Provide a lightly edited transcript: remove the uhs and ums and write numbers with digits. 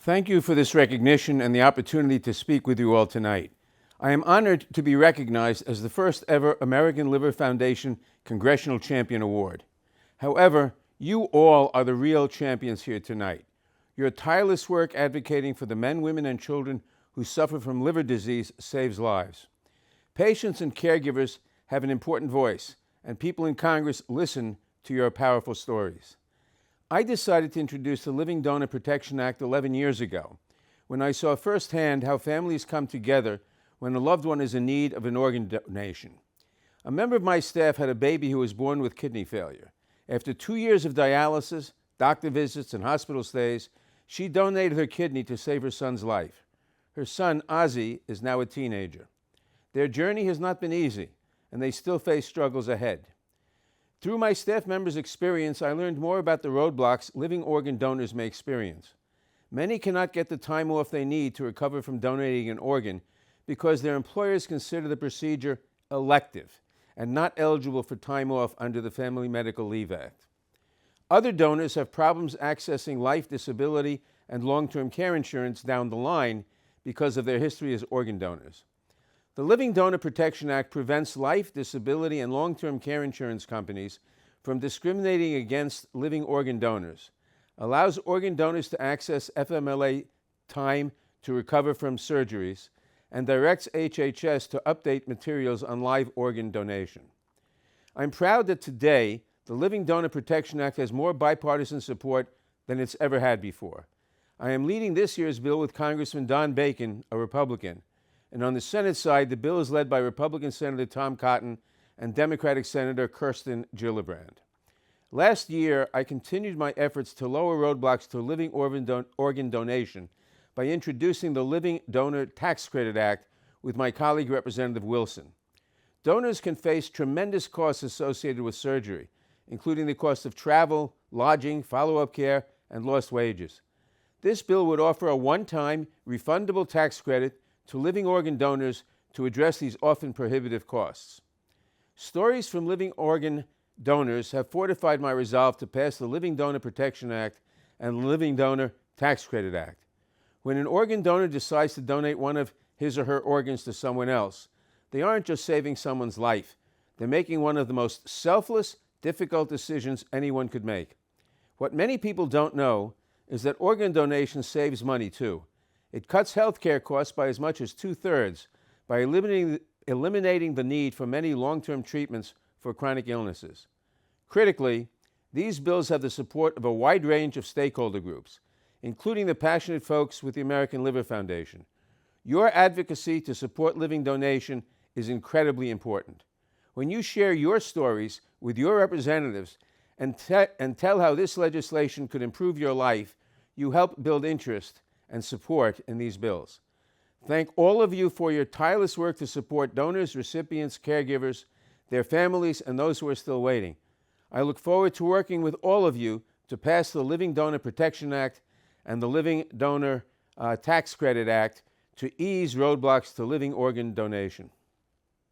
Thank you for this recognition and the opportunity to speak with you all tonight. I am honored to be recognized as the first ever American Liver Foundation Congressional Champion Award. However, you all are the real champions here tonight. Your tireless work advocating for the men, women, and children who suffer from liver disease saves lives. Patients and caregivers have an important voice, and people in Congress listen to your powerful stories. I decided to introduce the Living Donor Protection Act 11 years ago, when I saw firsthand how families come together when a loved one is in need of an organ donation. A member of my staff had a baby who was born with kidney failure. After 2 years of dialysis, doctor visits, and hospital stays, she donated her kidney to save her son's life. Her son, Ozzy, is now a teenager. Their journey has not been easy, and they still face struggles ahead. Through my staff members' experience, I learned more about the roadblocks living organ donors may experience. Many cannot get the time off they need to recover from donating an organ because their employers consider the procedure elective and not eligible for time off under the Family Medical Leave Act. Other donors have problems accessing life, disability, and long-term care insurance down the line because of their history as organ donors. The Living Donor Protection Act prevents life, disability, and long-term care insurance companies from discriminating against living organ donors, allows organ donors to access FMLA time to recover from surgeries, and directs HHS to update materials on live organ donation. I'm proud that today, the Living Donor Protection Act has more bipartisan support than it's ever had before. I am leading this year's bill with Congressman Don Bacon, a Republican, and on the Senate side, the bill is led by Republican Senator Tom Cotton and Democratic Senator Kirsten Gillibrand. Last year, I continued my efforts to lower roadblocks to living organ donation by introducing the Living Donor Tax Credit Act with my colleague, Representative Wilson. Donors can face tremendous costs associated with surgery, including the cost of travel, lodging, follow-up care, and lost wages. This bill would offer a one-time refundable tax credit to living organ donors to address these often prohibitive costs. Stories from living organ donors have fortified my resolve to pass the Living Donor Protection Act and the Living Donor Tax Credit Act. When an organ donor decides to donate one of his or her organs to someone else, they aren't just saving someone's life. They're making one of the most selfless, difficult decisions anyone could make. What many people don't know is that organ donation saves money too. It cuts health care costs by as much as 2/3 by eliminating the need for many long-term treatments for chronic illnesses. Critically, these bills have the support of a wide range of stakeholder groups, including the passionate folks with the American Liver Foundation. Your advocacy to support living donation is incredibly important. When you share your stories with your representatives and tell how this legislation could improve your life, you help build interest and support in these bills. Thank all of you for your tireless work to support donors, recipients, caregivers, their families, and those who are still waiting. I look forward to working with all of you to pass the Living Donor Protection Act and the Living Donor Tax Credit Act to ease roadblocks to living organ donation.